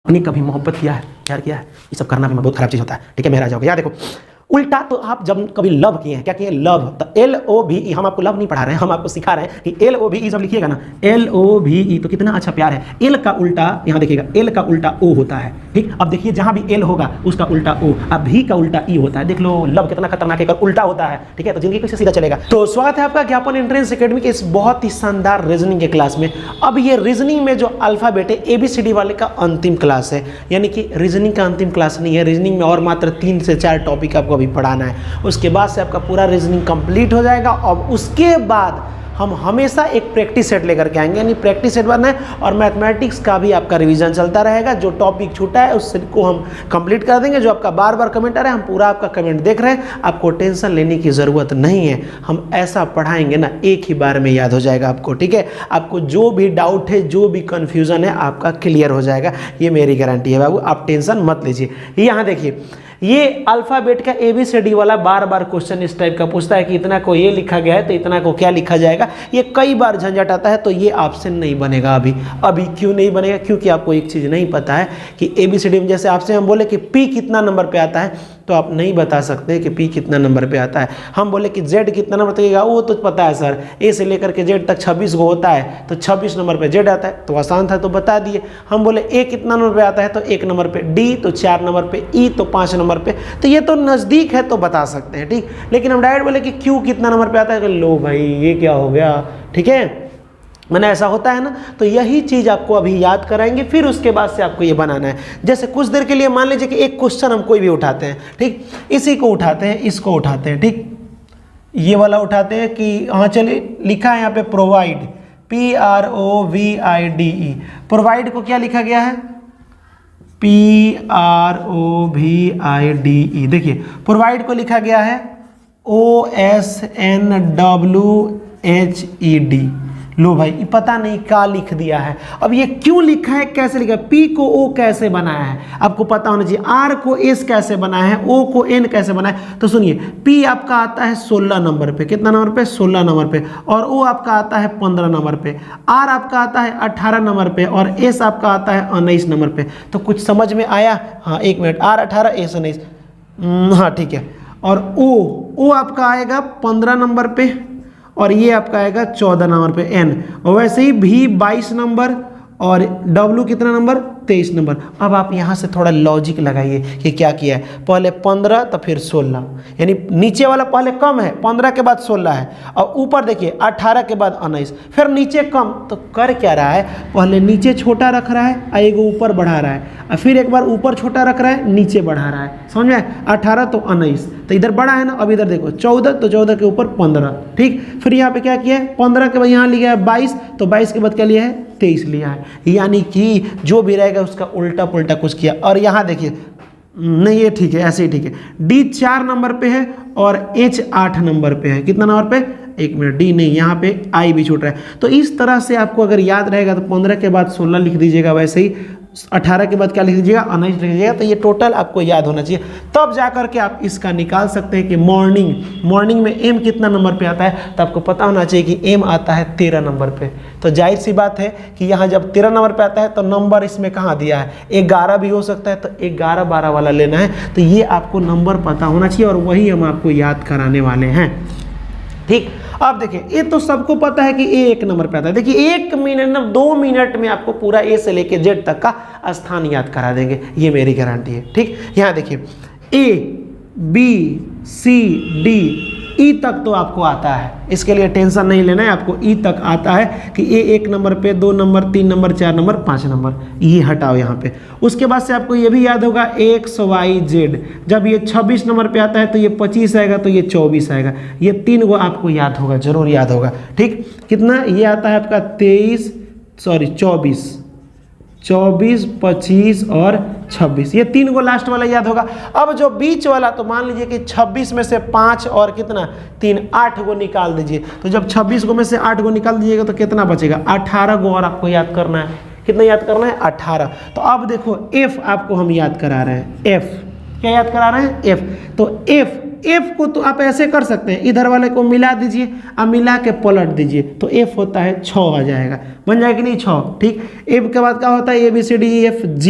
आपने कभी मोहब्बत किया है, प्यार किया है? ये सब करना भी बहुत खराब चीज़ होता है। ठीक है, मेरा जाओगे यार। देखो उल्टा तो आप जब कभी लव किए हैं, क्या किए? लव, तो LOVE। हम आपको लव नहीं पढ़ा रहे हैं, हम आपको सिखा रहे हैं कि LOVE जब लिखिएगा ना, LOVE, तो कितना अच्छा प्यार है। एल का उल्टा यहाँ देखिएगा, एल का उल्टा O होता है। ठीक, अब देखिए जहाँ भी एल होगा उसका उल्टा O, अब भी का उल्टा E होता है। देख लो लव कितना खतरनाक है, उल्टा होता है। ठीक है, तो जिंदगी कैसे सीधा चलेगा। तो स्वागत है आपका ज्ञापन एंट्रेंस एकेडमी के इस बहुत ही शानदार रीजनिंग के क्लास में। अब ये रीजनिंग में जो अल्फाबेट है ABCD वाले का अंतिम क्लास है, यानी कि रीजनिंग का अंतिम क्लास नहीं है। रीजनिंग में और मात्र 3 से 4 टॉपिक आपको अभी पढ़ाना है, उसके बाद से आपका पूरा रीजनिंग कंप्लीट हो जाएगा। और उसके बाद हम हमेशा एक प्रैक्टिस सेट लेकर के आएंगे, यानी प्रैक्टिस सेट बनना है और मैथमेटिक्स का भी आपका रिवीजन चलता रहेगा। जो टॉपिक छूटा है उसको हम कंप्लीट कर देंगे। जो आपका बार बार कमेंट आ रहा है, हम पूरा आपका कमेंट देख रहे हैं, आपको टेंशन लेने की ज़रूरत नहीं है। हम ऐसा पढ़ाएंगे ना, एक ही बार में याद हो जाएगा आपको। ठीक है, आपको जो भी डाउट है, जो भी कन्फ्यूज़न है, आपका क्लियर हो जाएगा, ये मेरी गारंटी है बाबू, आप टेंशन मत लीजिए। यहाँ देखिए, ये अल्फ़ाबेट का ABCD वाला बार बार क्वेश्चन इस टाइप का पूछता है कि इतना को ये लिखा गया है तो इतना को क्या लिखा जाएगा। ये कई बार झंझट आता है, तो ये ऑप्शन नहीं बनेगा अभी क्यों नहीं बनेगा? क्योंकि आपको एक चीज़ नहीं पता है कि ABCD में जैसे आपसे हम बोले कि P कितना नंबर पे आता है, तो आप नहीं बता सकते कि P कितना नंबर पे आता है। हम बोले कि Z कितना नंबर तक, वो तो पता है सर, A से लेकर के Z तक 26 गो होता है, तो 26 नंबर पे Z आता है, तो आसान था, तो बता दिए। हम बोले A कितना नंबर पे आता है, तो 1 नंबर पे, D तो 4 नंबर पे, E तो 5 नंबर पे, तो ये तो नज़दीक है तो बता सकते हैं। ठीक, लेकिन हम डायरेक्ट बोले कि Q कितना नंबर पे आता है, लो भाई ये क्या हो गया। ठीक है, मैंने ऐसा होता है ना, तो यही चीज़ आपको अभी याद कराएंगे, फिर उसके बाद से आपको ये बनाना है। जैसे कुछ देर के लिए मान लीजिए कि एक क्वेश्चन हम कोई भी उठाते हैं, ठीक, इसी को उठाते हैं, इसको उठाते हैं, ठीक, ये वाला उठाते हैं कि हाँ चलिए लिखा है यहाँ पे प्रोवाइड, PROVIDE। प्रोवाइड को क्या लिखा गया है? PROVIDE। देखिए प्रोवाइड को लिखा गया है OSNWHED। लो भाई, ये पता नहीं क्या लिख दिया है। अब ये क्यों लिखा है, कैसे लिखा है? P को O कैसे बनाया है आपको पता होना चाहिए। R को S कैसे बनाया है, O को N कैसे बनाया है। तो सुनिए, P आपका आता है 16 नंबर पे, कितना नंबर पे? 16 नंबर पे। और O आपका आता है 15 नंबर पे, R आपका आता है 18 नंबर पे, और S आपका आता है 19 नंबर पे। तो कुछ समझ में आया? हाँ, एक मिनट, R 18 S 19, हाँ ठीक है। और O आपका आएगा 15 नंबर पे, और ये आपका आएगा 14 नंबर पे N। और वैसे ही भी 22 नंबर, और W कितना नंबर? 23 नंबर। अब आप यहाँ से थोड़ा लॉजिक लगाइए कि क्या किया है। पहले 15 तो फिर 16, यानी नीचे वाला पहले कम है, 15 के बाद 16 है, और ऊपर देखिए 18 के बाद 19, फिर नीचे कम। तो कर क्या रहा है? पहले नीचे छोटा रख रहा है और एक ऊपर बढ़ा रहा है, और फिर एक बार ऊपर छोटा रख रहा है, नीचे बढ़ा रहा है। समझ में? 18 तो 19, तो इधर बड़ा है ना। अब इधर देखो 14, तो 14 के ऊपर 15। ठीक, फिर यहाँ पे क्या किया है? 15 के बाद यहाँ लिया है 22, तो 22 के बाद क्या लिया है? 23 लिया है। यानी कि जो भी रहेगा उसका उल्टा पुल्टा कुछ किया। और यहाँ देखिए, नहीं ये ठीक है, ऐसे ही ठीक है। D 4 नंबर पे है और H 8 नंबर पे है। कितना नंबर पे? एक मिनट, D नहीं, यहाँ पे I भी छूट रहा है। तो इस तरह से आपको अगर याद रहेगा तो 15 के बाद 16 लिख दीजिएगा, वैसे ही 18 के बाद क्या लिख दीजिएगा? 19 लिख दीजिएगा। तो ये टोटल आपको याद होना चाहिए, तब जा करके आप इसका निकाल सकते हैं कि मॉर्निंग में M कितना नंबर पे आता है। तो आपको पता होना चाहिए कि M आता है 13 नंबर पे। तो जाहिर सी बात है कि यहाँ जब 13 नंबर पे आता है तो नंबर इसमें कहाँ दिया है? 11 भी हो सकता है, तो 11 12 वाला लेना है। तो ये आपको नंबर पता होना चाहिए, और वही हम आपको याद कराने वाले हैं। ठीक, अब देखिए, ये तो सबको पता है कि A 1 नंबर पे आता है। देखिए 1 मिनट 2 मिनट में आपको पूरा A से लेके Z तक का स्थान याद करा देंगे, ये मेरी गारंटी है। ठीक, यहाँ देखिए A B C D E तक तो आपको आता है, इसके लिए टेंशन नहीं लेना है। आपको E तक आता है कि A 1 नंबर पे, 2 नंबर, 3 नंबर, 4 नंबर, 5 नंबर, ये हटाओ यहाँ पे। उसके बाद से आपको ये भी याद होगा X Y Z। जब ये 26 नंबर पे आता है तो ये 25 आएगा, तो ये 24 आएगा। ये 3 गो आपको याद होगा, जरूर याद होगा। ठीक, कितना ये आता है आपका? 24, 25 और 26, ये 3 गो लास्ट वाला याद होगा। अब जो बीच वाला, तो मान लीजिए कि 26 में से 5 और कितना 3, 8 गो निकाल दीजिए। तो जब 26 गो में से 8 गो निकाल दीजिएगा तो कितना बचेगा? 18 गो। और आपको याद करना है, कितना याद करना है? 18। तो अब देखो F आपको हम याद करा रहे हैं। F क्या याद करा रहे हैं? F। तो F को तो आप ऐसे कर सकते हैं, इधर वाले को मिला दीजिए, अब मिला के पलट दीजिए, तो F होता है 6 आ जाएगा। बन जाएगा कि नहीं? 6। ठीक, F के बाद क्या होता है? ABCDEFG।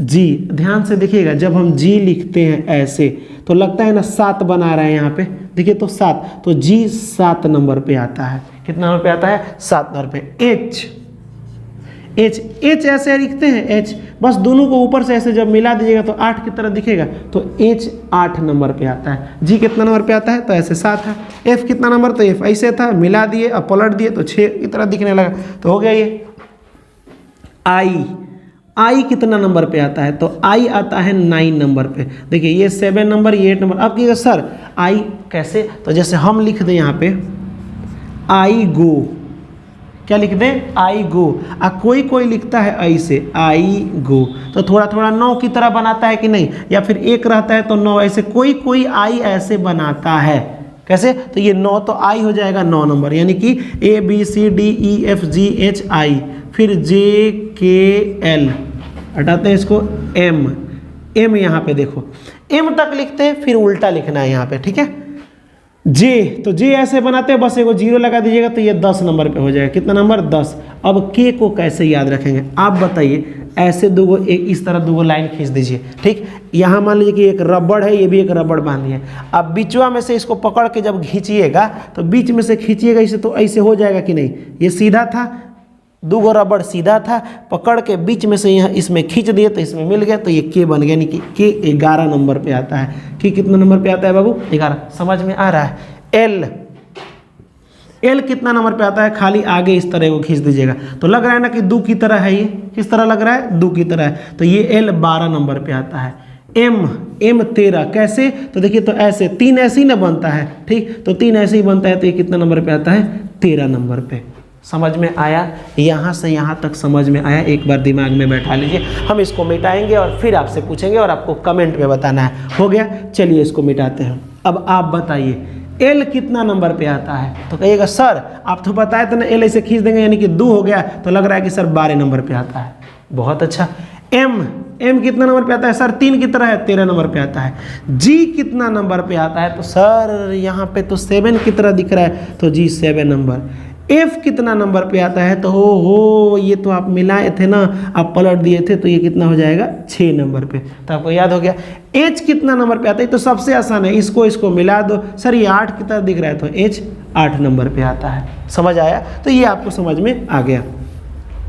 जी, ध्यान से देखिएगा, जब हम जी लिखते हैं ऐसे तो लगता है ना 7 बना रहे हैं यहाँ पे, देखिए तो 7, तो जी 7 नंबर पे आता है। कितना नंबर पे आता है? 7 नंबर पे। एच ऐसे लिखते हैं, एच बस दोनों को ऊपर से ऐसे जब मिला दीजिएगा तो 8 की तरह दिखेगा, तो एच 8 नंबर पे आता है। जी कितना नंबर पे आता है? तो ऐसे 7 है। एफ कितना नंबर? तो एफ ऐसे था, मिला दिए अब पलट दिए तो 6 की तरह दिखने लगा, तो हो गया ये। आई कितना नंबर पे आता है? तो आई आता है 9 नंबर पे। देखिए ये 7 नंबर, ये 8 नंबर। अब कहिएगा सर आई कैसे? तो जैसे हम लिख दें यहाँ पे आई गो, क्या लिख दें? आई गो। कोई लिखता है ऐसे आई गो, तो थोड़ा थोड़ा 9 की तरह बनाता है कि नहीं, या फिर 1 रहता है तो 9, ऐसे कोई आई ऐसे बनाता है। कैसे? तो ये 9 तो आई हो जाएगा 9 नंबर, यानी कि ABCDEFGHI, फिर JKL, हटाते हैं इसको, एम यहाँ पे देखो एम तक लिखते हैं, फिर उल्टा लिखना है यहाँ पे, ठीक है। जे, तो जे ऐसे बनाते हैं, बस एगो 0 लगा दीजिएगा तो ये 10 नंबर पे हो जाएगा। कितना नंबर? 10। अब के को कैसे याद रखेंगे आप बताइए? ऐसे दोगो एक इस तरह दोगो लाइन खींच दीजिए, ठीक। यहाँ मान लीजिए कि एक रबड़ है, ये भी एक रबड़ बांधी है। अब बीचवा में से इसको पकड़ के जब खींचिएगा तो बीच में से खींचिएगा इसे, तो ऐसे हो जाएगा कि नहीं? ये सीधा था, दोगो रबड़ सीधा था, पकड़ के बीच में से यहाँ इसमें खींच दिए तो इसमें मिल गया, तो ये के बन गया, यानी कि के 11 नंबर पे आता है। के कितना नंबर पे आता है बाबू? 11। समझ में आ रहा है? एल कितना नंबर पे आता है? खाली आगे इस तरह को खींच दीजिएगा, तो लग रहा है ना कि 2 की तरह है। ये किस तरह लग रहा है? 2 की तरह है, तो ये एल 12 नंबर पे आता है। एम 13 कैसे? तो देखिए तो ऐसे 3 ऐसे ही ना बनता है, ठीक, तो 3 ऐसे ही बनता है, तो ये कितना नंबर पे आता है? 13 नंबर पे। समझ में आया? यहाँ से यहाँ तक समझ में आया? एक बार दिमाग में बैठा लीजिए, हम इसको मिटाएंगे और फिर आपसे पूछेंगे और आपको कमेंट में बताना है। हो गया? चलिए इसको मिटाते हैं। अब आप बताइए एल कितना नंबर पे आता है? तो कहिएगा सर आप तो बताए थे ना एल ऐसे खींच देंगे, यानी कि 2 हो गया, तो लग रहा है कि सर 12 नंबर पे आता है। बहुत अच्छा। एम कितना नंबर पे आता है? सर 3 की तरह है, 13 नंबर पे आता है। जी कितना नंबर पे आता है? तो सर यहाँ पे तो 7 की तरह दिख रहा है, तो जी 7 नंबर। एफ कितना नंबर पे आता है? तो हो ये तो आप मिलाए थे ना, आप पलट दिए थे, तो ये कितना हो जाएगा? 6 नंबर पे। तो आपको याद हो गया। एच कितना नंबर पे आता है? तो सबसे आसान है, इसको मिला दो। सर ये 8 की तरह दिख रहा है, तो एच 8 नंबर पे आता है। समझ आया? तो ये आपको समझ में आ गया,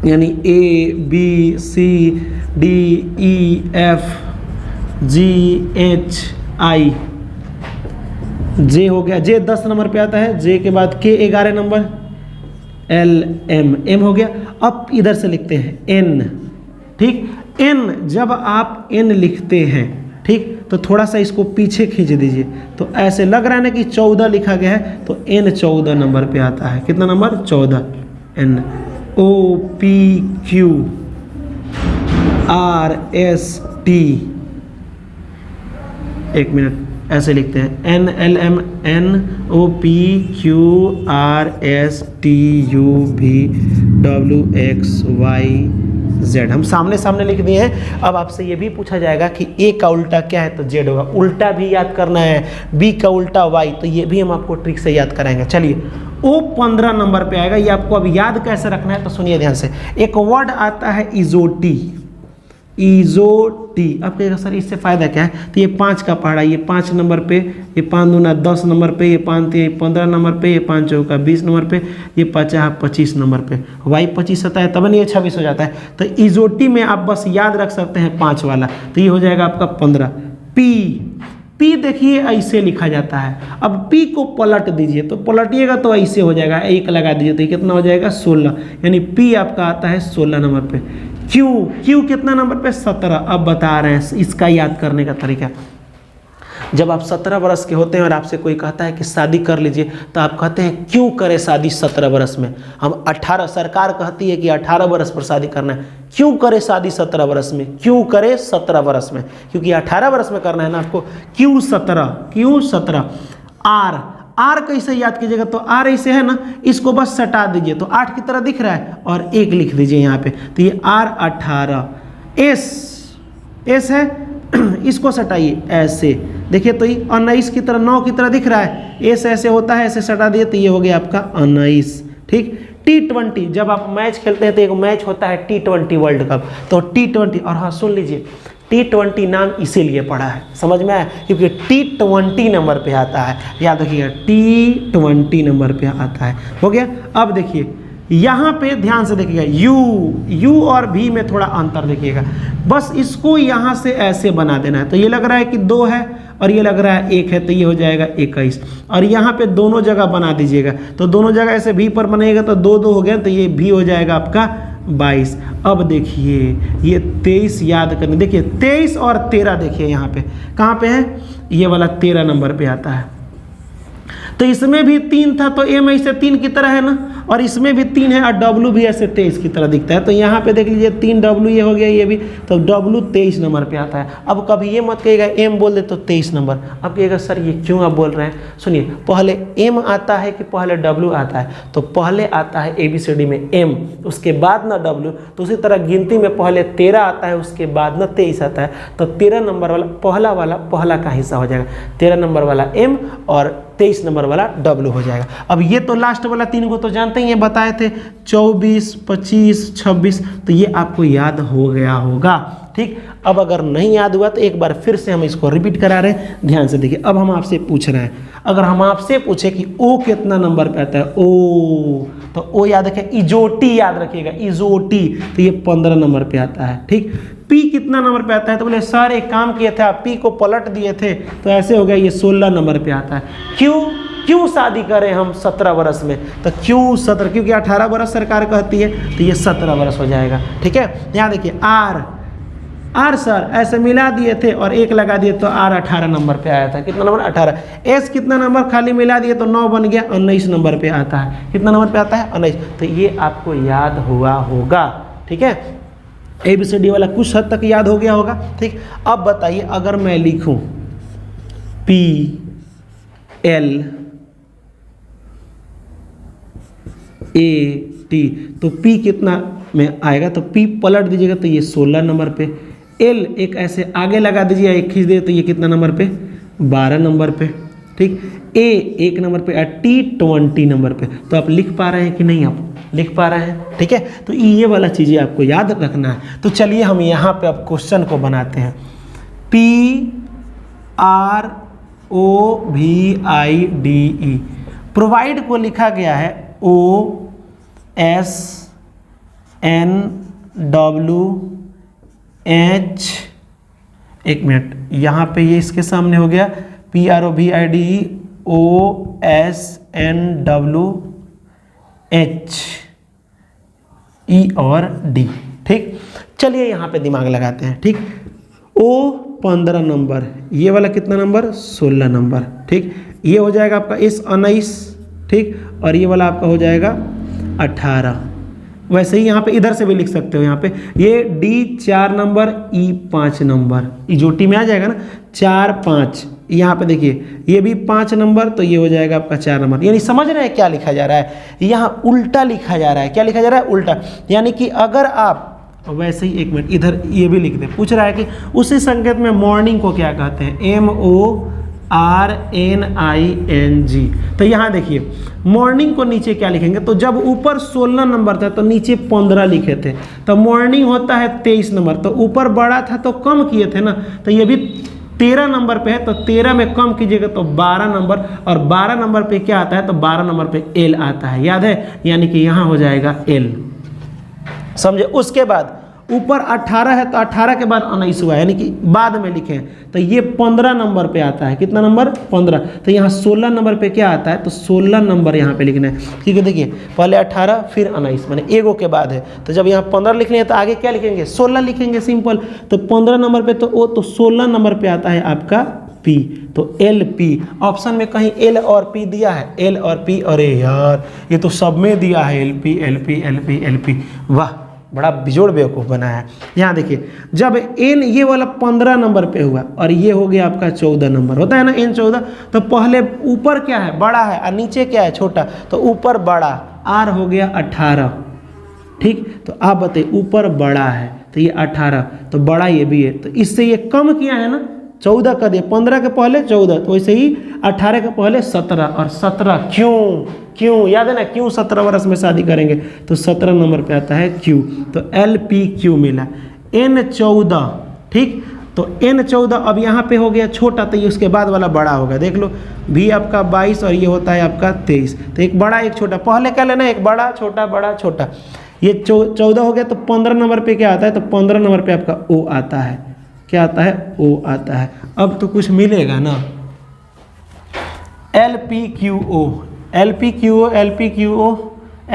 यानी ABCDEFGHI। जे हो गया, जे 10 नंबर पे आता है, जे के बाद के 11 नंबर, एम हो गया। अब इधर से लिखते हैं एन, ठीक। एन जब आप एन लिखते हैं, ठीक, तो थोड़ा सा इसको पीछे खींच दीजिए, तो ऐसे लग रहा है ना कि 14 लिखा गया है, तो एन 14 नंबर पे आता है। कितना नंबर? 14। एन OPQRST, एक मिनट, ऐसे लिखते हैं NLMNOPQRSTUVWXYZ। हम सामने सामने लिख दिए हैं। अब आपसे ये भी पूछा जाएगा कि ए का उल्टा क्या है? तो जेड होगा। उल्टा भी याद करना है, बी का उल्टा वाई, तो ये भी हम आपको ट्रिक से याद कराएंगे। चलिए ओ 15 नंबर पे आएगा, ये आपको अब याद कैसे रखना है, तो सुनिए ध्यान से। एक वर्ड आता है इजोटी, इजोटी। अब कहेगा सर इससे फ़ायदा क्या है? तो ये 5 का पहाड़ा, ये 5 नंबर पे, ये 5 दूना 10 नंबर पे, ये 5 3 15 नंबर पे, ये 5 चौका 20 नंबर पे, ये 50 25 नंबर पे। वाई 25 होता है तब नहीं ये 26 हो जाता है। तो इजोटी में आप बस याद रख सकते हैं 5 वाला, तो ये हो जाएगा आपका 15। पी देखिए ऐसे लिखा जाता है। अब पी को पलट दीजिए, तो पलटिएगा तो ऐसे हो जाएगा, 1 लगा दीजिए तो ये कितना हो जाएगा? 16, यानी पी आपका आता है 16 नंबर पे। क्यू कितना नंबर पे? 17। अब बता रहे हैं इसका याद करने का तरीका। जब आप 17 वर्ष के होते हैं और आपसे कोई कहता है कि शादी कर लीजिए, तो आप कहते हैं क्यों करें शादी 17 वर्ष में? हम 18, सरकार कहती है कि 18 वर्ष पर शादी करना है, क्यों करें शादी 17 वर्ष में? क्यों करें 17 वर्ष में? क्योंकि 18 वर्ष में करना है ना आपको। क्यों 17। आर कैसे याद कीजिएगा? तो आर ऐसे है ना, इसको बस सटा दीजिए, तो 8 की तरह दिख रहा है, और 1 लिख दीजिए यहाँ पे, तो ये आर 18। एस है, इसको सटाइए ऐसे, देखिए तो ये 19 की तरह, 9 की तरह दिख रहा है। एस ऐसे होता है, ऐसे सटा दिए तो ये हो गया आपका 19, ठीक। T20 जब आप मैच खेलते हैं तो एक मैच होता है T20 वर्ल्ड कप, तो T20, और हाँ सुन लीजिए T20 नाम इसीलिए पड़ा है, समझ में आया, क्योंकि T20 नंबर पे आता है, याद रखिएगा T20 नंबर पे आता है। हो गया। अब देखिए यहाँ पे ध्यान से देखिएगा U और V में थोड़ा अंतर देखिएगा, बस इसको यहाँ से ऐसे बना देना है। तो ये लग रहा है कि 2 है और ये लग रहा है 1 है, तो ये हो जाएगा 21, और यहाँ पे दोनों जगह बना दीजिएगा, तो दोनों जगह ऐसे V पर बनेगा तो 2 हो गया, तो ये V हो जाएगा आपका 22। अब देखिए ये 23 याद करने, देखिए 23 और 13 देखिए यहाँ पे कहाँ पे है, ये वाला 13 नंबर पे आता है। तो इसमें भी 3 था तो M ऐसे 3 की तरह है ना, और इसमें भी 3 है और W भी ऐसे 23 की तरह दिखता है। तो यहाँ पे देख लीजिए 3W ये हो गया, ये भी, तो W 23 नंबर पे आता है। अब कभी ये मत कहिएगा M बोल दे तो 23 नंबर, अब कहिएगा सर ये क्यों आप बोल रहे हैं। सुनिए, पहले M आता है कि पहले W आता है, तो पहले आता है ABCD में M, उसके बाद ना W, तो उसी तरह गिनती में पहले 13 आता है, उसके बाद ना 23 आता है, तो 13 नंबर वाला पहला का हिस्सा हो जाएगा, 13 नंबर वाला M और 23 नंबर वाला W हो जाएगा। अब ये तो लास्ट वाला 3 को तो जानते ही, ये बताए थे 24, 25, 26, तो ये आपको याद हो गया होगा। ठीक, अब अगर नहीं याद हुआ तो एक बार फिर से हम इसको रिपीट करा रहे हैं, ध्यान से देखिए। अब हम आपसे पूछ रहे हैं, अगर हम आपसे पूछे कि O कितना नंबर पे आता है, O, तो O याद रखें, इजोटी याद रखिएगा, इजोटी, तो ये 15 नंबर पे आता है। ठीक, P कितना नंबर पे आता है, तो बोले सर एक काम किए थे आप P को पलट दिए थे, तो ऐसे हो गया, ये 16 नंबर पे आता है। क्यों शादी करें हम 17 वर्ष में, तो क्यों 17, क्योंकि 18 वर्ष सरकार कहती है, तो ये 17 वर्ष हो जाएगा। ठीक है, यहाँ देखिए R सर ऐसे मिला दिए थे और 1 लगा दिए तो R 18 नंबर पे आया था, कितना नंबर 18। S कितना नंबर खाली मिला दिए तो 9 बन गया, 19 नंबर पे आता है, कितना नंबर पे आता है 19, तो ये आपको याद हुआ होगा। ठीक है, ABCD वाला कुछ हद तक याद हो गया होगा। ठीक, अब बताइए अगर मैं लिखूं PLAT, तो P कितना में आएगा, तो P पलट दीजिएगा तो ये 16 नंबर पे, L एक ऐसे आगे लगा दीजिए, एक खींच दे तो ये कितना नंबर पे 12 नंबर पे। ठीक, A 1 नंबर पे, T 20 नंबर पे। तो आप लिख पा रहे हैं कि नहीं, आप लिख पा रहे हैं। ठीक है, तो ये वाला चीज़ें आपको याद रखना है। तो चलिए हम यहाँ पे अब क्वेश्चन को बनाते हैं। PROVIDE प्रोवाइड को लिखा गया है OSNWH, एक मिनट, यहाँ पे ये इसके सामने हो गया PROVIDE OSNWH E और D। ठीक, चलिए यहाँ पे दिमाग लगाते हैं। ठीक, O 15 नंबर, ये वाला कितना नंबर 16 नंबर। ठीक, ये हो जाएगा आपका S 19। ठीक, और ये वाला आपका हो जाएगा 18। वैसे ही यहाँ पे इधर से भी लिख सकते हो, यहाँ पे ये D 4 नंबर, E 5 नंबर, इजोटी में आ जाएगा ना, 4 5। यहाँ पे देखिए ये भी 5 नंबर, तो ये हो जाएगा आपका 4 नंबर। यानी समझ रहे हैं क्या लिखा जा रहा है, यहाँ उल्टा लिखा जा रहा है। क्या लिखा जा रहा है, उल्टा। यानी कि अगर आप वैसे ही, एक मिनट, इधर ये भी लिख दे, पूछ रहा है कि उसी संकेत में मॉर्निंग को क्या कहते हैं, MORNING। तो यहाँ देखिए मॉर्निंग को नीचे क्या लिखेंगे, तो जब ऊपर 16 नंबर था तो नीचे 15 लिखे थे, तो मॉर्निंग होता है 23 नंबर, तो ऊपर बड़ा था तो कम किए थे ना, तो ये भी 13 नंबर पे है, तो 13 में कम कीजिएगा तो 12 नंबर, और 12 नंबर पे क्या आता है, तो 12 नंबर पे L आता है, याद है, यानी कि यहाँ हो जाएगा L। समझे। उसके बाद ऊपर 18 है तो 18 के बाद 19 हुआ, यानी कि बाद में लिखे हैं, तो ये 15 नंबर पे आता है, कितना नंबर 15, तो यहाँ 16 नंबर पे क्या आता है, तो 16 नंबर यहाँ पे लिखना है। ठीक है, देखिए पहले 18 फिर 19, माने एगो के बाद है, तो जब यहाँ 15 लिखने हैं तो आगे क्या लिखेंगे, 16 लिखेंगे, सिंपल। तो 15 नंबर पे तो O, तो 16 नंबर पे आता है आपका P, तो LP। ऑप्शन में कहीं L और P दिया है, L और P, अरे यार ये तो सब में दिया है LP LP LP LP, वाह बड़ा बिजोड़ बेवकूफ़ बना है। यहाँ देखिए जब N ये वाला 15 नंबर पे हुआ और ये हो गया आपका 14 नंबर, होता है ना N 14, तो पहले ऊपर क्या है, बड़ा है, और नीचे क्या है, छोटा, तो ऊपर बड़ा R हो गया 18। ठीक, तो आप बताइए ऊपर बड़ा है तो ये 18, तो बड़ा ये भी है, तो इससे ये कम किया है ना, 14 कर दिया, 15 के पहले 14, तो वैसे ही 18 के पहले 17 और 17 क्यों याद है ना, क्यों 17 वर्ष में शादी करेंगे, तो 17 नंबर पे आता है क्यू, तो LPQ मिला। N14, ठीक, तो N14 अब यहाँ पे हो गया छोटा, तो ये उसके बाद वाला बड़ा होगा, देख लो भी आपका 22 और ये होता है आपका 23, तो एक बड़ा एक छोटा, पहले क्या लेना, एक बड़ा छोटा, ये 14 हो गया, तो 15 नंबर पे क्या आता है, तो 15 नंबर पे आपका O आता है, क्या आता है, O आता है। अब तो कुछ मिलेगा ना, LPQO,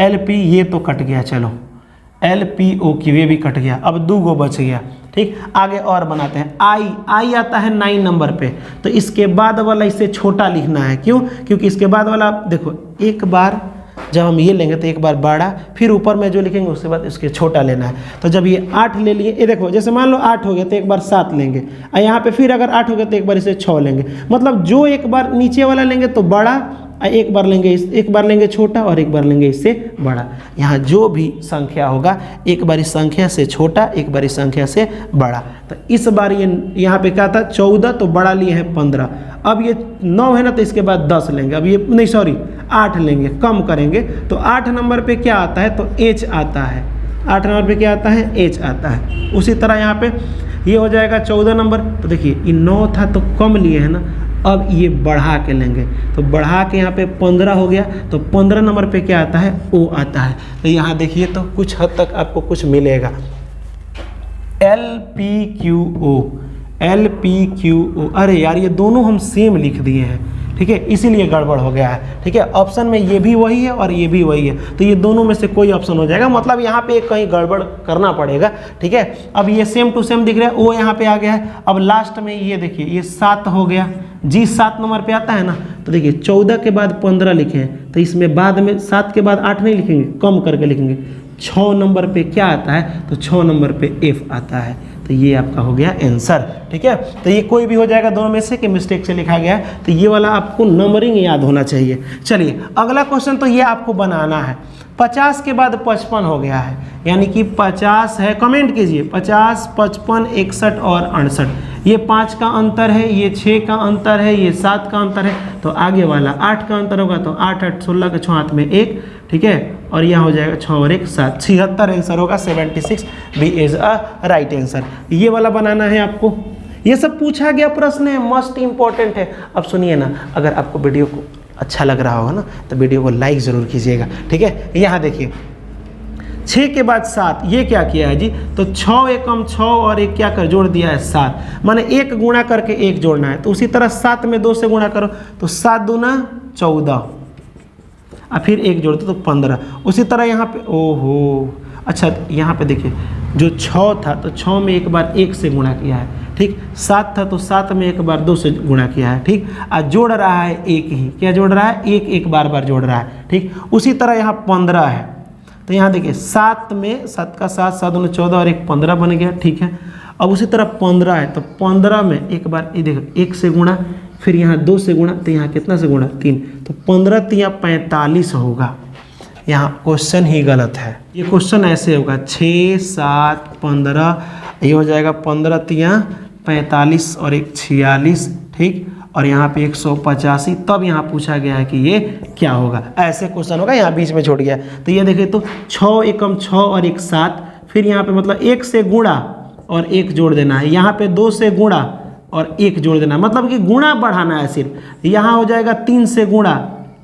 LP ये तो कट गया, चलो LPOQ ये भी कट गया, अब 2 गो बच गया, ठीक। आगे और बनाते हैं, I आता है 9 नंबर पे, तो इसके बाद वाला इसे छोटा लिखना है, क्यों, क्योंकि इसके बाद वाला देखो, एक बार जब हम ये लेंगे तो एक बार बड़ा, फिर ऊपर में जो लिखेंगे उसके बाद इसके छोटा लेना है। तो जब ये 8 ले लिए, ये देखो जैसे मान लो 8 हो गया तो एक बार 7 लेंगे, और यहाँ पे फिर अगर 8 हो गया तो एक बार इसे 6 लेंगे, मतलब जो एक बार नीचे वाला लेंगे तो बड़ा, एक बार लेंगे छोटा और एक बार लेंगे इससे बड़ा। यहाँ जो भी संख्या होगा एक बार इस संख्या से छोटा, एक बार इस संख्या से बड़ा। तो इस बार ये यहाँ पे क्या था 14, तो बड़ा लिए हैं 15, अब ये 9 है ना, तो इसके बाद 10 लेंगे, अब ये नहीं सॉरी 8 लेंगे, कम करेंगे, तो 8 नंबर पे क्या आता है, तो H आता है, 8 नंबर पे क्या आता है, H आता है। उसी तरह यहाँ पे ये हो जाएगा 14 नंबर, तो देखिए ये 9 था तो कम लिए है ना, अब ये बढ़ा के लेंगे, तो बढ़ा के यहाँ पे 15 हो गया, तो 15 नंबर पे क्या आता है, O आता है। तो यहाँ देखिए तो कुछ हद तक आपको कुछ मिलेगा। LPQO, अरे यार ये दोनों हम सेम लिख दिए हैं, ठीक है, इसीलिए गड़बड़ हो गया है, ठीक है। ऑप्शन में ये भी वही है और ये भी वही है, तो ये दोनों में से कोई ऑप्शन हो जाएगा, मतलब यहाँ पे कहीं गड़बड़ करना पड़ेगा, ठीक है। अब ये सेम टू सेम दिख रहा है, वो यहाँ पे आ गया है। अब लास्ट में ये देखिए ये 7 हो गया, जी 7 नंबर पे आता है ना, तो देखिए 14 के बाद 15 लिखे हैं, तो इसमें बाद में 7 के बाद 8 नहीं लिखेंगे, कम करके लिखेंगे। 6 नंबर पे क्या आता है, तो 6 नंबर पे F आता है, तो ये आपका हो गया आंसर, ठीक है। तो ये कोई भी हो जाएगा दोनों में से कि मिस्टेक से लिखा गया है, तो ये वाला आपको नंबरिंग याद होना चाहिए। चलिए अगला क्वेश्चन, तो ये आपको बनाना है। 50 के बाद 55 हो गया है, यानी कि 50 है, कमेंट कीजिए 50, 55, 61 और 68, ये 5 का अंतर है, ये 6 का अंतर है, ये 7 का अंतर है, तो आगे वाला 8 का अंतर होगा, तो 8 8 16 के 6 हाथ में 1, ठीक है, और यहाँ हो जाएगा 6 और 1 7, 76 आंसर होगा, 76 B is a right answer. ये वाला बनाना है आपको, ये सब पूछा गया प्रश्न है, मस्ट इंपॉर्टेंट है। अब सुनिए ना, अगर आपको वीडियो को अच्छा लग रहा होगा ना, तो वीडियो को लाइक ज़रूर कीजिएगा, ठीक है। यहाँ देखिए 6 के बाद 7, ये क्या किया है जी, तो 6 एकम 6 और 1 क्या कर जोड़ दिया है 7, माने 1 गुणा करके 1 जोड़ना है। तो उसी तरह 7 में 2 से गुणा करो, तो 7 दूना 14, और फिर 1 जोड़ दो तो 15। उसी तरह यहाँ पे, ओहो अच्छा यहाँ पे देखिए जो 6 था तो 6 में एक बार 1 से गुणा किया है, ठीक। 7 था तो 7 में एक बार 2 से गुणा किया है, ठीक। और जोड़ रहा है 1 ही, क्या जोड़ रहा है, 1 1 बार जोड़ रहा है, ठीक। उसी तरह यहाँ 15 है, तो यहाँ देखिए 7 में 7 का 7, 7 दूनी 14 और 1 15 बन गया, ठीक है। अब उसी तरह 15 है, तो 15 में एक बार ये देखो 1 से गुणा, फिर यहाँ 2 से गुणा, तो यहाँ कितना से गुणा 3, तो 15 3 45 होगा। यहाँ क्वेश्चन ही गलत है, ये क्वेश्चन ऐसे होगा 6 7 15, ये हो जाएगा 15 3 45 और 1 46, ठीक, और यहाँ पे 185, तब यहाँ पूछा गया है कि ये क्या होगा, ऐसे क्वेश्चन होगा, यहाँ बीच में छोड़ गया। तो ये देखिए तो 6 एकम 6 और 1 7, फिर यहाँ पे मतलब 1 से गुणा और 1 जोड़ देना है, यहाँ पे 2 से गुणा और 1 जोड़ देना है, मतलब कि गुणा बढ़ाना है सिर्फ। यहाँ हो जाएगा 3 से गुणा,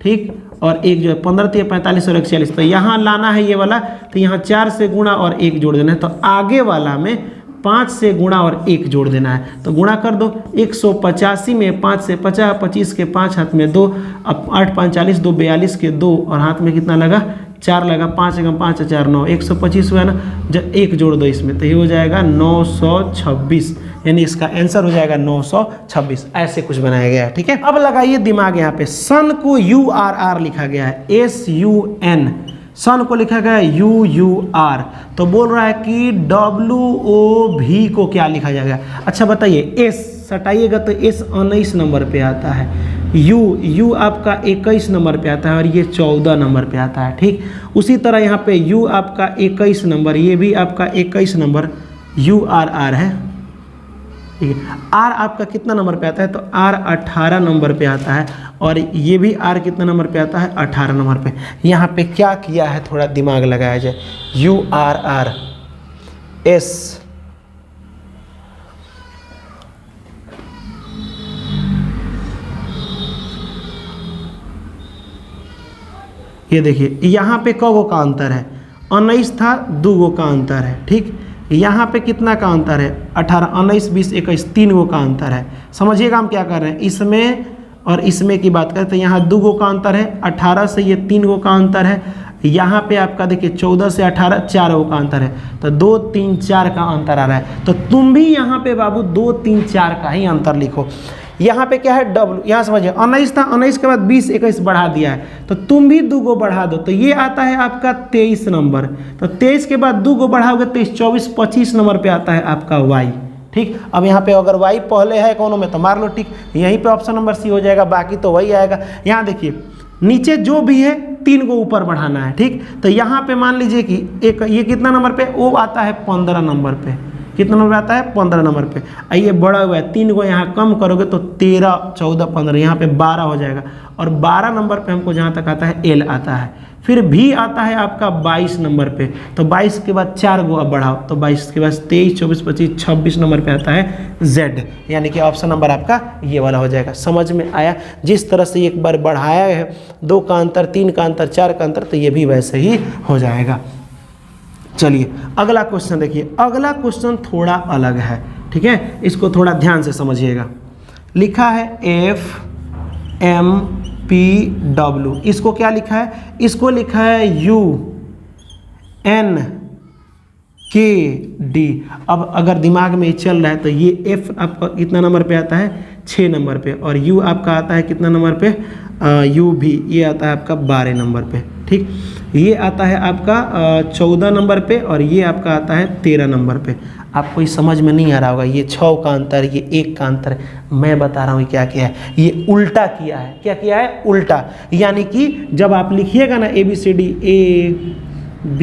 ठीक, और 1 जो है 15 3 45 और 1 46, तो यहाँ लाना है ये वाला, तो यहाँ 4 से गुणा और 1 जोड़ देना है, तो आगे वाला में 5 से गुणा और 1 जोड़ देना है, तो गुणा कर दो। 185 में 5 से 50, 25 के 5 हाथ में 2, अब 8 5 40, 2 42 के 2 और हाथ में कितना लगा 4 लगा, 5 एकम 5 4 9, 125 हुआ ना, जब 1 जोड़ दो इसमें, तो ये हो जाएगा 926, यानी इसका आंसर हो जाएगा 926। ऐसे कुछ बनाया गया है, ठीक है। अब लगाइए दिमाग, यहाँ पे सन को URR लिखा गया है, SUN, सन को लिखा गया है UUR, तो बोल रहा है कि WOV को क्या लिखा जाएगा। अच्छा बताइए, S सटाइएगा तो S 19 नंबर पे आता है, U आपका 21 नंबर पे आता है और ये 14 नंबर पे आता है, ठीक। उसी तरह यहाँ पे U आपका 21 नंबर, ये भी आपका 21 नंबर URR है, ठीक है। आर आपका कितना नंबर पे आता है, तो आर 18 नंबर पे आता है, और ये भी आर कितना नंबर पे आता है, 18 नंबर पे। यहाँ पे क्या किया है, थोड़ा दिमाग लगाया जाए, URR S, ये देखिए यहाँ पे कगो का अंतर है, 19 था, 2 गो का अंतर है, ठीक। यहाँ पे कितना का अंतर है, 18, 19, 20, 21, 3 गो का अंतर है। समझिएगा हम क्या कर रहे हैं, इसमें और इसमें की बात करें तो यहाँ 2 गो का अंतर है, 18 से ये 3 गो का अंतर है, यहाँ पे आपका देखिए 14 से 18 4 गो का अंतर है, तो 2, 3, 4 का अंतर आ रहा है। तो तुम भी यहाँ पे बाबू 2, 3, 4 का ही अंतर लिखो। यहाँ पे क्या है, डब्ल्यू, यहाँ समझिए 19 था, 19 के बाद 20, 21 बढ़ा दिया है, तो तुम भी 2 गो बढ़ा दो, तो ये आता है आपका 23 नंबर। तो 23 के बाद 2 गो बढ़ाओगे 23, 24, 25 नंबर पे आता है आपका वाई, ठीक। अब यहाँ पे अगर वाई पहले है कोनो में तो मार लो, ठीक। यहीं पे ऑप्शन नंबर सी हो जाएगा, बाकी तो वही आएगा। यहाँ देखिए नीचे जो भी है 3 गो ऊपर बढ़ाना है, ठीक। तो यहाँ पे मान लीजिए कि एक ये कितना नंबर पे, वो आता है 15 नंबर पे। कितना नंबर आता है, 15 नंबर पे। आइए बड़ा हुआ है, 3 गो यहाँ कम करोगे तो 13, 14, 15, यहाँ पे 12 हो जाएगा। और 12 नंबर पे हमको जहाँ तक आता है एल आता है। फिर भी आता है आपका 22 नंबर पे, तो 22 के बाद 4 गो अब बढ़ाओ, तो 22 के बाद 23, 24, 25, 26 नंबर पे आता है जेड, यानी कि ऑप्शन नंबर आपका ये वाला हो जाएगा। समझ में आया? जिस तरह से एक बार बढ़ाया है, 2 का अंतर, 3 का अंतर, 4 का अंतर, तो ये भी वैसे ही हो जाएगा। चलिए अगला क्वेश्चन देखिए। अगला क्वेश्चन थोड़ा अलग है, ठीक है, इसको थोड़ा ध्यान से समझिएगा। लिखा है FMPW, इसको क्या लिखा है, इसको लिखा है UNKD। अब अगर दिमाग में चल रहा है तो ये F आपका कितना नंबर पे आता है, 6 नंबर पे, और U आपका आता है कितना नंबर पे, U भी ये आता है आपका 12 नंबर पे, ठीक। ये आता है आपका 14 नंबर पे, और ये आपका आता है 13 नंबर पे। आपको ये समझ में नहीं आ रहा होगा, ये 6 का अंतर, ये 1 का अंतर है। मैं बता रहा हूँ क्या किया है, ये उल्टा किया है। क्या किया है, उल्टा। यानी कि जब आप लिखिएगा ना ABCD, A B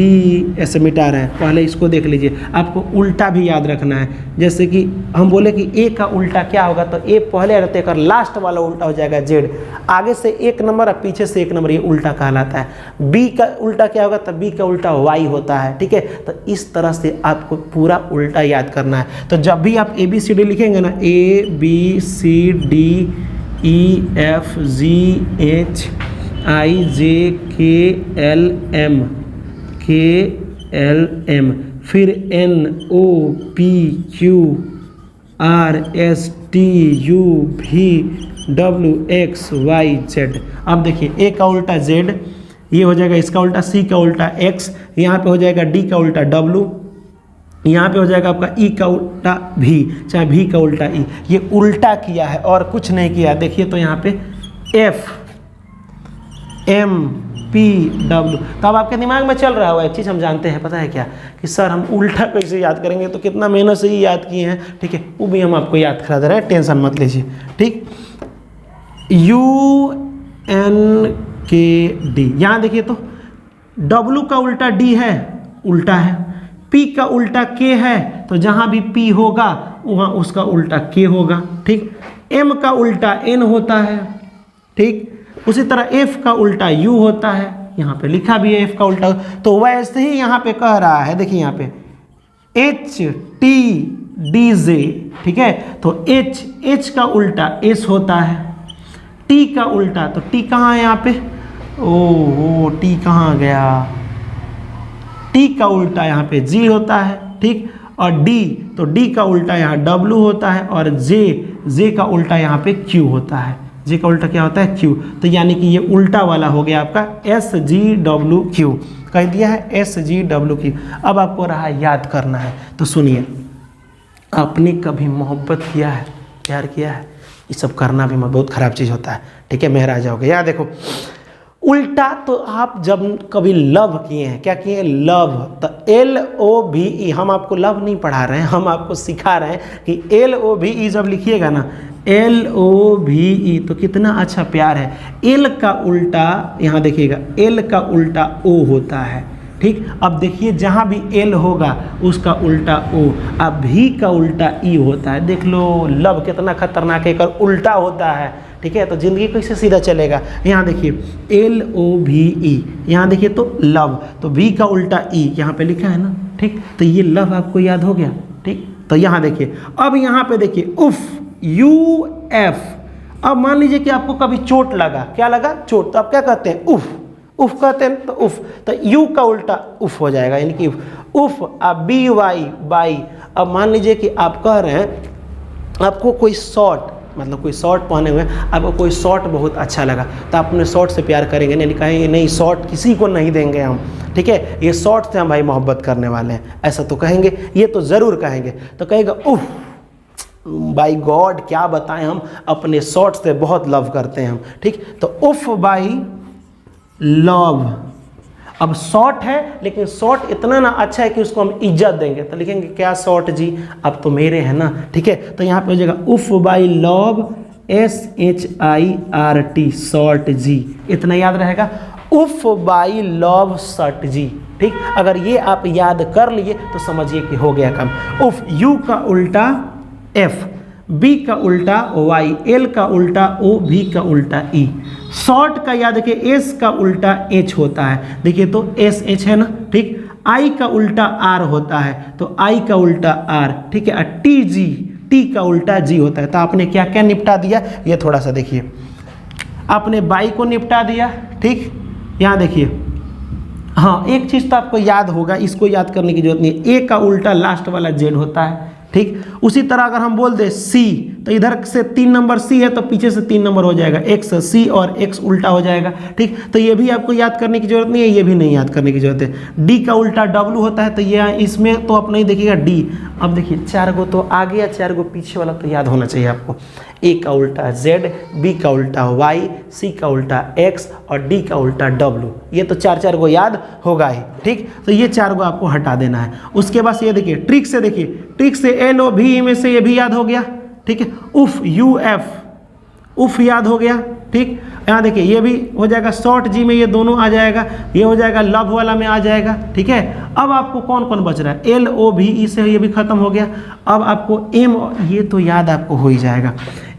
ऐसे मिटा रहे हैं, पहले इसको देख लीजिए, आपको उल्टा भी याद रखना है। जैसे कि हम बोले कि A का उल्टा क्या होगा, तो A पहले रहते कर लास्ट वाला उल्टा हो जाएगा Z, आगे से 1 नंबर और पीछे से 1 नंबर, ये उल्टा कहलाता है। B का उल्टा क्या होगा, तो B का उल्टा Y होता है, ठीक है। तो इस तरह से आपको पूरा उल्टा याद करना है। तो जब भी आप ABCD लिखेंगे ना, ABCDEFGHIJKLM, KLM, फिर NOPQRSTUVWXYZ। अब देखिए A का उल्टा Z, ये हो जाएगा इसका उल्टा, C का उल्टा X, यहाँ पे हो जाएगा D का उल्टा W, यहाँ पे हो जाएगा आपका E का उल्टा V, चाहे V का उल्टा E। ये उल्टा किया है और कुछ नहीं किया। देखिए तो यहाँ पे FMPW। तो अब आपके दिमाग में चल रहा होगा एक चीज़ हम जानते हैं, पता है क्या, कि सर हम उल्टा कैसे याद करेंगे, तो कितना मेहनत से ही याद किए हैं, ठीक है, वो भी हम आपको याद करा दे रहे हैं, टेंशन मत लीजिए, ठीक। UNKD, यहाँ देखिए तो W का उल्टा D है, उल्टा है। P का उल्टा K है, तो जहाँ भी P होगा वहाँ उसका उल्टा K होगा, ठीक। M का उल्टा N होता है, ठीक। उसी तरह F का उल्टा U होता है, यहाँ पे लिखा भी है F का उल्टा। तो वैसे ही यहाँ पे कह रहा है, देखिए यहाँ पे HTDJ, ठीक है। तो H का उल्टा S होता है, T का उल्टा, तो T कहाँ है यहाँ पे, ओह T कहाँ गया, T का उल्टा यहाँ पे G होता है, ठीक। और D, तो D का उल्टा यहाँ W होता है, और J का उल्टा यहाँ पे Q होता है। J का उल्टा क्या होता है, Q। तो यानी कि ये उल्टा वाला हो गया आपका SGWQ, कह दिया है SGWQ। अब आपको रहा याद करना है, तो सुनिए, आपने कभी मोहब्बत किया है, प्यार किया है, ये सब करना भी बहुत ख़राब चीज़ होता है, ठीक है, मेहरा जाओगे। यार देखो उल्टा, तो आप जब कभी लव किए हैं, क्या किए, लव, तो LOVE, हम आपको लव नहीं पढ़ा रहे हैं, हम आपको सिखा रहे हैं कि LOVE जब लिखिएगा ना, LOVE, तो कितना अच्छा प्यार है। L का उल्टा यहाँ देखिएगा, L का उल्टा O होता है, ठीक। अब देखिए जहाँ भी एल होगा उसका उल्टा ओ, अब भी का उल्टा ई होता है। देख लो लव कितना खतरनाक है, कर उल्टा होता है, ठीक है। तो जिंदगी कैसे सीधा चलेगा। यहाँ देखिए एल ओ भी ई, यहाँ देखिए तो लव, तो भी का उल्टा ई यहाँ पे लिखा है ना, ठीक। तो ये लव आपको याद हो गया, ठीक। तो यहाँ देखिए, अब यहाँ पे देखिए उफ, यू एफ। अब मान लीजिए कि आपको कभी चोट लगा, क्या लगा, चोट, तो आप क्या कहते हैं, उफ, उफ कहते हैं, तो उफ, तो यू का उल्टा उफ हो जाएगा, यानी कि उफ। अब बी वाई, बाई। अब मान लीजिए कि आप कह रहे हैं आपको कोई शॉर्ट, मतलब कोई शॉर्ट पहने हुए, आपको कोई शॉर्ट बहुत अच्छा लगा, तो आप अपने शॉर्ट से प्यार करेंगे, नहीं कहेंगे नहीं शॉर्ट किसी को नहीं देंगे हम, ठीक है, ये शॉर्ट से हम भाई मोहब्बत करने वाले हैं, ऐसा तो कहेंगे, ये तो ज़रूर कहेंगे। तो कहेगा उफ, बाई गॉड क्या बताएं, हम अपने शॉर्ट से बहुत लव करते हैं हम, ठीक। तो उफ बाई लव। अब शॉर्ट है लेकिन शॉर्ट इतना ना अच्छा है कि उसको हम इज्जत देंगे, तो लिखेंगे क्या शॉर्ट जी, अब तो मेरे हैं ना, ठीक है। तो यहाँ पे हो जाएगा उफ बाई लव, SHIRT, शॉर्ट जी, इतना याद रहेगा, उफ बाई लव शर्ट जी, ठीक। अगर ये आप याद कर लिए तो समझिए कि हो गया काम। उफ, यू का उल्टा एफ, बी का उल्टा वाई, एल का उल्टा ओ, भी का उल्टा ई। शॉर्ट का याद रखिए, एस का उल्टा एच होता है, देखिए तो एस एच है ना, ठीक। आई का उल्टा आर होता है, तो आई का उल्टा आर, ठीक है। टी जी, टी का उल्टा जी होता है। तो आपने क्या क्या निपटा दिया, ये थोड़ा सा देखिए, आपने बाई को निपटा दिया, ठीक। यहाँ देखिए, हाँ एक चीज़ तो आपको याद होगा, इसको याद करने की जरूरत नहीं है, ए का उल्टा लास्ट वाला जेड होता है, ठीक। उसी तरह अगर हम बोल दे सी, तो इधर से 3 नंबर सी है तो पीछे से 3 नंबर हो जाएगा एक्स, सी और एक्स उल्टा हो जाएगा, ठीक। तो ये भी आपको याद करने की जरूरत नहीं है, ये भी नहीं याद करने की जरूरत है। डी का उल्टा डब्लू होता है, तो ये इसमें तो अपना ही देखिएगा डी। अब देखिए 4 गो तो आगे या 4 गो पीछे वाला तो याद होना चाहिए आपको। ए का उल्टा जेड, बी का उल्टा वाई, सी का उल्टा एक्स और डी का उल्टा डब्लू, ये तो 4 गो याद होगा ही, ठीक। तो ये 4 गो आपको हटा देना है। उसके बाद ये देखिए ट्रिक से, देखिए ट्रिक से एल ओ भी में से ये भी याद हो गया, ठीक है। उफ, यू एफ, उफ याद हो गया, ठीक। यहाँ देखिए ये भी हो जाएगा, शॉर्ट जी में ये दोनों आ जाएगा, ये हो जाएगा लव वाला में आ जाएगा, ठीक है। अब आपको कौन कौन बच रहा है, एल ओ भी ई से ये भी खत्म हो गया। अब आपको एम, ये तो याद आपको हो ही जाएगा।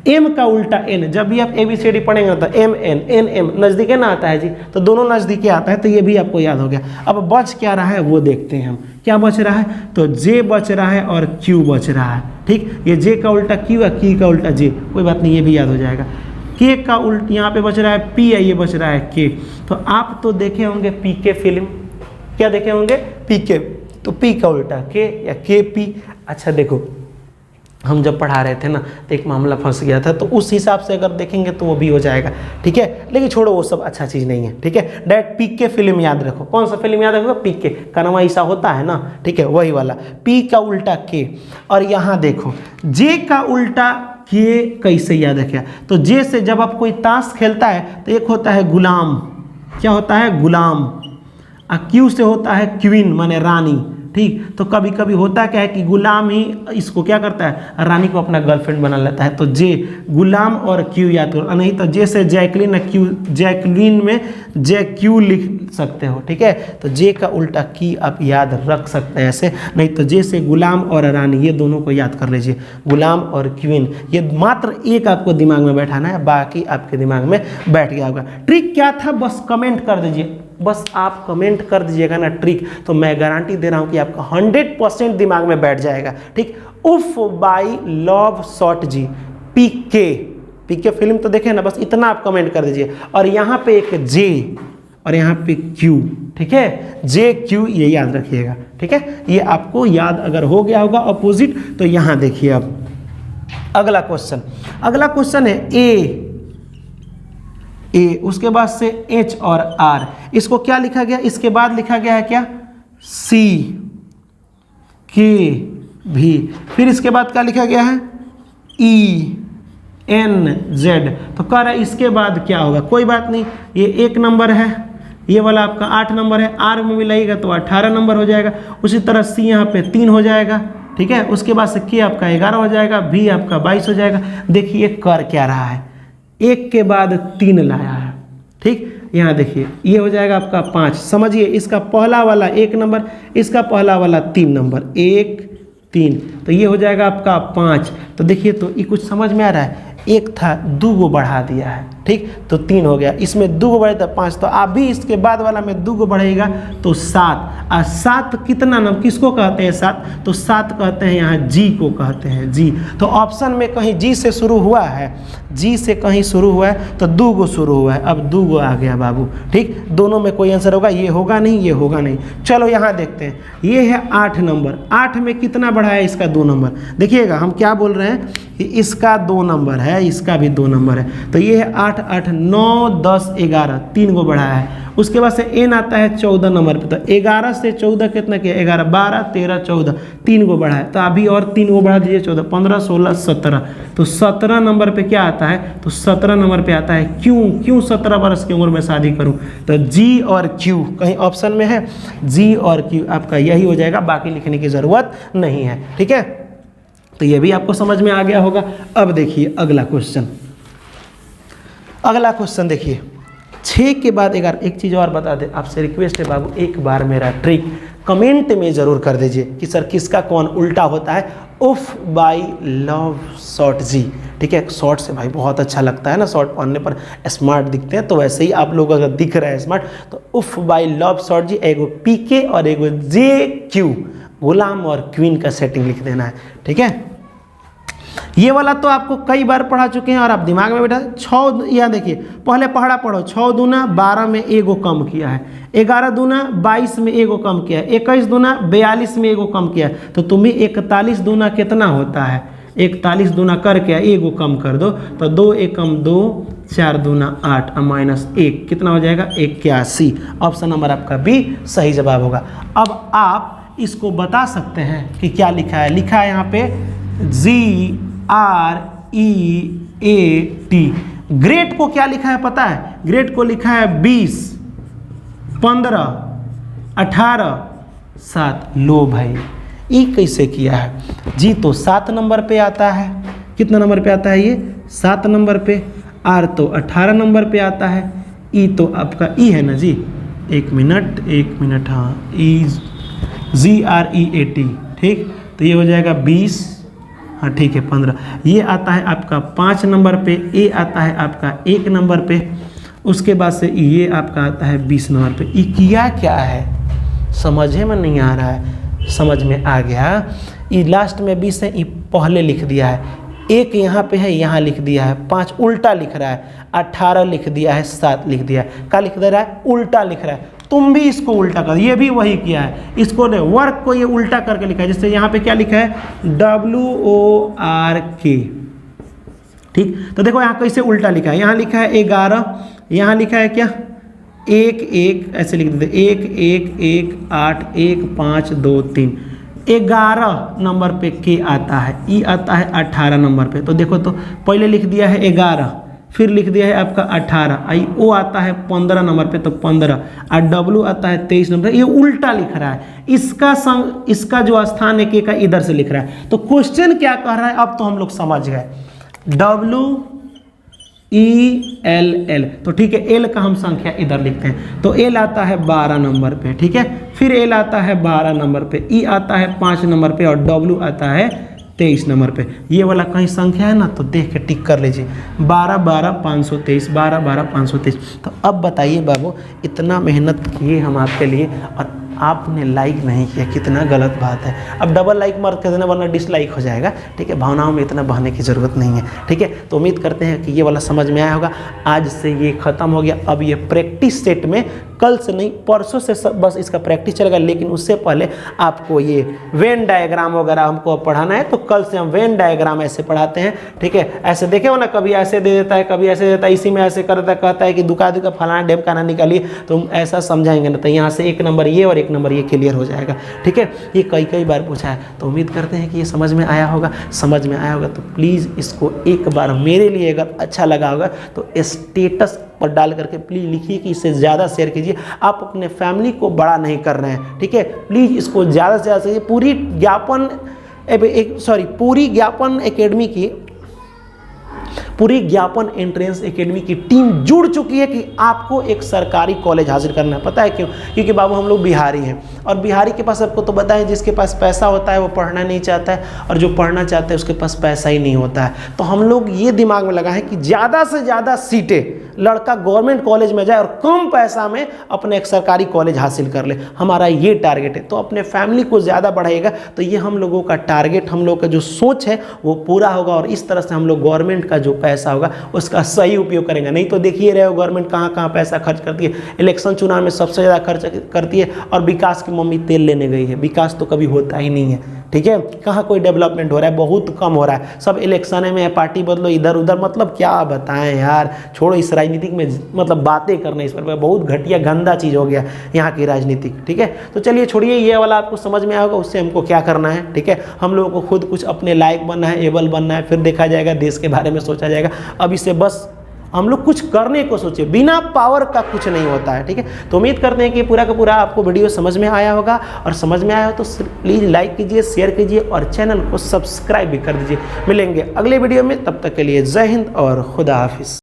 एम का उल्टा एन, जब भी आप ABCD पढ़ेंगे तो एम एन एन एम नज़दीके ना आता है जी, तो दोनों नज़दीके आता है, तो ये भी आपको याद हो गया। अब बच क्या रहा है वो देखते हैं हम, क्या बच रहा है, तो जे बच रहा है और क्यू बच रहा है, ठीक। ये जे का उल्टा क्यू है, क्यू का उल्टा जे, कोई बात नहीं, ये भी याद हो जाएगा। के का उल्टा यहाँ पे बच रहा है पी है, ये बच रहा है के। तो आप तो देखे होंगे PK फिल्म, क्या देखे होंगे, PK, तो पी का उल्टा के या KP। अच्छा देखो हम जब पढ़ा रहे थे ना तो एक मामला फंस गया था, तो उस हिसाब से अगर देखेंगे तो वो भी हो जाएगा, ठीक है। लेकिन छोड़ो वो सब अच्छा चीज़ नहीं है, ठीक है। डायरेक्ट PK फिल्म याद रखो। कौन सा फिल्म याद रखोगे, PK, कनवा ईसा होता है ना, ठीक है, वही वाला। पी का उल्टा के, और यहाँ देखो जे का उल्टा के कैसे याद रखें, तो जे से जब आप कोई ताश खेलता है तो एक होता है गुलाम, क्या होता है, गुलाम। क्यू से होता है क्वीन, माने रानी, ठीक। तो कभी कभी होता क्या है कि गुलाम ही इसको क्या करता है, रानी को अपना गर्लफ्रेंड बना लेता है। तो जे, गुलाम और क्यू याद करो, नहीं तो जे से जैकलिन, क्यू, जैकलिन में जे क्यू लिख सकते हो, ठीक है। तो जे का उल्टा की आप याद रख सकते हैं ऐसे, नहीं तो जे से गुलाम और रानी, ये दोनों को याद कर लीजिए, गुलाम और क्वीन। ये मात्र एक आपको दिमाग में बैठाना है, बाकी आपके दिमाग में बैठ गया होगा। ट्रिक क्या था, बस कमेंट कर दीजिए, बस आप कमेंट कर दीजिएगा ना ट्रिक, तो मैं गारंटी दे रहा हूं कि आपका 100% दिमाग में बैठ जाएगा, ठीक। उफ बाई लव शॉर्ट जी, PK फिल्म तो देखे ना, बस इतना आप कमेंट कर दीजिए। और यहाँ पे एक जे और यहाँ पे क्यू, ठीक है, जे क्यू ये याद रखिएगा, ठीक है। ये आपको याद अगर हो गया होगा अपोजिट, तो यहाँ देखिए अब अगला क्वेश्चन है ए, उसके बाद से H और R, इसको क्या लिखा गया, इसके बाद लिखा गया है क्या, C K भी, फिर इसके बाद क्या लिखा गया है, E N Z। तो कह रहा है इसके बाद क्या होगा, कोई बात नहीं, ये 1 नंबर है, ये वाला आपका 8 नंबर है, R में मिलाइएगा तो 18 नंबर हो जाएगा। उसी तरह C यहाँ पे 3 हो जाएगा, ठीक है। उसके बाद से K आपका 11 हो जाएगा, B आपका 22 हो जाएगा। देखिए कर क्या रहा है, 1 के बाद 3 लाया है, ठीक। यहाँ देखिए ये हो जाएगा आपका 5। समझिए इसका पहला वाला 1 नंबर, इसका पहला वाला 3 नंबर, 1 3, तो ये हो जाएगा आपका 5। तो देखिए तो ये कुछ समझ में आ रहा है, एक था 2 गो बढ़ा दिया है, ठीक, तो 3 हो गया, इसमें 2 गो बढ़े तो 5, तो अभी इसके बाद वाला में 2 गो बढ़ेगा तो 7। और 7 कितना नंबर किसको कहते हैं 7? तो 7 कहते हैं यहाँ जी को कहते हैं, जी। तो ऑप्शन में कहीं जी से शुरू हुआ है, जी से कहीं शुरू हुआ है तो 2 गो शुरू हुआ है, अब 2 गो आ गया बाबू, ठीक। दोनों में कोई आंसर होगा, ये होगा नहीं, ये होगा नहीं। चलो यहाँ देखते हैं, ये है 8 नंबर, 8 में कितना बढ़ा है? इसका 2 नंबर। देखिएगा हम क्या बोल रहे हैं कि इसका 2 नंबर है, इसका भी 2 नंबर है, तो ये है 8 8 9 10 11, 3 गो बढ़ा है। उसके बाद से n आता है 14 नंबर पे, तो 11 से 14 कितना किया? 11 12 13 14, 3 गो बढ़ा है, तो अभी और 3 गो बढ़ा दीजिए, 14 15 16 17, तो 17 नंबर पे क्या आता है? तो 17 नंबर पे आता है क्यों 17 वर्ष की उम्र में शादी करूं? तो जी और क्यू कहीं ऑप्शन में है, जी और क्यू आपका यही हो जाएगा, बाकी लिखने की ज़रूरत नहीं है, ठीक है। तो ये भी आपको समझ में आ गया होगा। अब देखिए अगला क्वेश्चन, अगला क्वेश्चन देखिए 6 के बाद 11। एक चीज़ और बता दें, आपसे रिक्वेस्ट है बाबू, एक बार मेरा ट्रिक कमेंट में ज़रूर कर दीजिए कि सर किसका कौन उल्टा होता है। उफ बाई लव शॉर्ट जी, ठीक है। शॉर्ट से भाई बहुत अच्छा लगता है ना, शॉर्ट पहनने पर स्मार्ट दिखते हैं, तो वैसे ही आप लोग अगर दिख रहे हैं स्मार्ट, तो उफ बाई लव शॉर्ट जी, एगो पीके और एगो जे क्यू, गुलाम और क्वीन का सेटिंग लिख देना है, ठीक है। ये वाला तो आपको कई बार पढ़ा चुके हैं और आप दिमाग में बैठा। 6 यहाँ देखिए, पहले पढ़ा पढ़ो, 6 दूना 12 में एगो कम किया है, 11 दूना 22 में एगो कम किया है, 21 दूना 42 में एगो कम किया है, तो तुम्हें 41 दूना कितना होता है? 41 दूना करके एगो कम कर दो, तो 2 एकम 2, 4 दूना 8 और -1 कितना हो जाएगा? 81। ऑप्शन नंबर आपका बी सही जवाब होगा। अब आप इसको बता सकते हैं कि क्या लिखा है। लिखा है यहाँ पे GREAT। ग्रेट को क्या लिखा है पता है? ग्रेट को लिखा है 20 15 18 7। लो भाई ये कैसे किया है? जी तो 7 नंबर पे आता है, कितना नंबर पे आता है? ये 7 नंबर पे। आर तो 18 नंबर पे आता है। ई तो आपका ई है ना जी, एक मिनट हाँ, GREAT, ठीक। तो ये हो जाएगा 20, हाँ ठीक है 15। ये आता है आपका 5 नंबर पे, ए आता है आपका 1 नंबर पे, उसके बाद से ये आपका आता है 20 नंबर पे। ये किया क्या है समझे में नहीं आ रहा है? समझ में आ गया। ये लास्ट में 20 है, ये पहले लिख दिया है, 1 यहाँ पे है, यहाँ लिख दिया है, 5 उल्टा लिख रहा है, 18 लिख दिया है, 7 लिख दिया है। क्या लिख दे रहा है? उल्टा लिख रहा है। तुम भी इसको उल्टा कर, ये भी वही किया है, इसको ने वर्क को ये उल्टा करके लिखा है। जैसे यहाँ पे क्या लिखा है? WORK, ठीक। तो देखो यहाँ कैसे उल्टा लिखा है, यहाँ लिखा है 11, यहाँ लिखा है क्या? 1 1, ऐसे लिख देते 1 1 1 8 1 5 2 3। 11 नंबर पे के आता है, ई आता है 18 नंबर पे। तो देखो तो पहले लिख दिया है 11, फिर लिख दिया है आपका 18, आई ओ आता है 15 नंबर पे, तो 15, और डब्लू आता है 23 नंबर। ये उल्टा लिख रहा है, इसका जो स्थान है के का इधर से लिख रहा है। तो क्वेश्चन क्या कह रहा है अब तो हम लोग समझ गए। WELL, तो ठीक है, एल का हम संख्या इधर लिखते हैं, तो एल आता है 12 नंबर पे, ठीक है। फिर एल आता है 12 नंबर पे, ई आता है 5 नंबर पे, और डब्लू आता है 23 नंबर पे। ये वाला कहीं संख्या है ना तो देख के टिक कर लीजिए, 12 12 523, 12 12 523। तो अब बताइए बाबू, इतना मेहनत किए हम आपके लिए और आपने लाइक नहीं किया, कितना गलत बात है। अब डबल लाइक मत कर देना वरना डिसलाइक हो जाएगा, ठीक है। भावनाओं में इतना बहने की ज़रूरत नहीं है, ठीक है। तो उम्मीद करते हैं कि ये वाला समझ में आया होगा। आज से ये ख़त्म हो गया, अब ये प्रैक्टिस सेट में कल से नहीं परसों से बस इसका प्रैक्टिस चलेगा। लेकिन उससे पहले आपको ये वेन डायग्राम वगैरह हमको पढ़ाना है, तो कल से हम वेन डायग्राम ऐसे पढ़ाते हैं, ठीक है। ऐसे देखे हो ना, कभी ऐसे दे देता है, कभी ऐसे देता है, इसी में ऐसे करता कहता है कि दुका दुका फलाना डेम का ना निकालिए, तो हम ऐसा समझाएंगे ना, तो यहाँ से 1 नंबर ये और 1 नंबर ये क्लियर हो जाएगा, ठीक है। ये कई बार पूछा है, तो उम्मीद करते हैं कि ये समझ में आया होगा। समझ में आया होगा तो प्लीज़ इसको एक बार मेरे लिए अगर अच्छा लगा होगा तो स्टेटस पर डाल करके प्लीज़ लिखिए कि इसे ज़्यादा शेयर कीजिए। आप अपने फैमिली को बड़ा नहीं कर रहे हैं, ठीक है। प्लीज़ इसको ज़्यादा से ज़्यादा पूरी ज्ञापन एकेडमी की पूरी ज्ञापन एंट्रेंस एकेडमी की टीम जुड़ चुकी है कि आपको एक सरकारी कॉलेज हासिल करना है। पता है क्यों? क्योंकि बाबू हम लोग बिहारी हैं, और बिहारी के पास आपको तो पता है जिसके पास पैसा होता है वो पढ़ना नहीं चाहता है, और जो पढ़ना चाहता है उसके पास पैसा ही नहीं होता है। तो हम लोग ये दिमाग में लगा है कि ज़्यादा से ज़्यादा सीटें लड़का गवर्नमेंट कॉलेज में जाए और कम पैसा में अपने एक सरकारी कॉलेज हासिल कर ले, हमारा ये टारगेट है। तो अपने फैमिली को ज़्यादा बढ़ाइएगा तो ये हम लोगों का टारगेट, हम लोग का जो सोच है वो पूरा होगा, और इस तरह से हम लोग गवर्नमेंट का जो पैसा होगा उसका सही उपयोग करेंगे। नहीं तो देखिए रहे हो गवर्नमेंट कहाँ कहाँ पैसा खर्च करती है, इलेक्शन चुनाव में सबसे ज़्यादा खर्च करती है, और विकास की मम्मी तेल लेने गई है। विकास तो कभी होता ही नहीं है, ठीक है। कहाँ कोई डेवलपमेंट हो रहा है? बहुत कम हो रहा है। सब इलेक्शन में है, पार्टी बदलो इधर उधर, मतलब क्या बताएं यार, छोड़ो इस राजनीतिक में मतलब बातें करना, इस पर बहुत घटिया गंदा चीज़ हो गया यहाँ की राजनीतिक, ठीक है। तो चलिए छोड़िए, ये वाला आपको समझ में आएगा उससे हमको क्या करना है, ठीक है। हम लोगों को खुद कुछ अपने लायक बनना है, एबल बनना है, फिर देखा जाएगा, देश के बारे में सोचा जाएगा। अब इसे बस हम लोग कुछ करने को सोचे, बिना पावर का कुछ नहीं होता है, ठीक है। तो उम्मीद करते हैं कि पूरा का पूरा आपको वीडियो समझ में आया होगा, और समझ में आया हो तो प्लीज़ लाइक कीजिए, शेयर कीजिए और चैनल को सब्सक्राइब भी कर दीजिए। मिलेंगे अगले वीडियो में, तब तक के लिए जय हिंद और खुदा हाफिज़।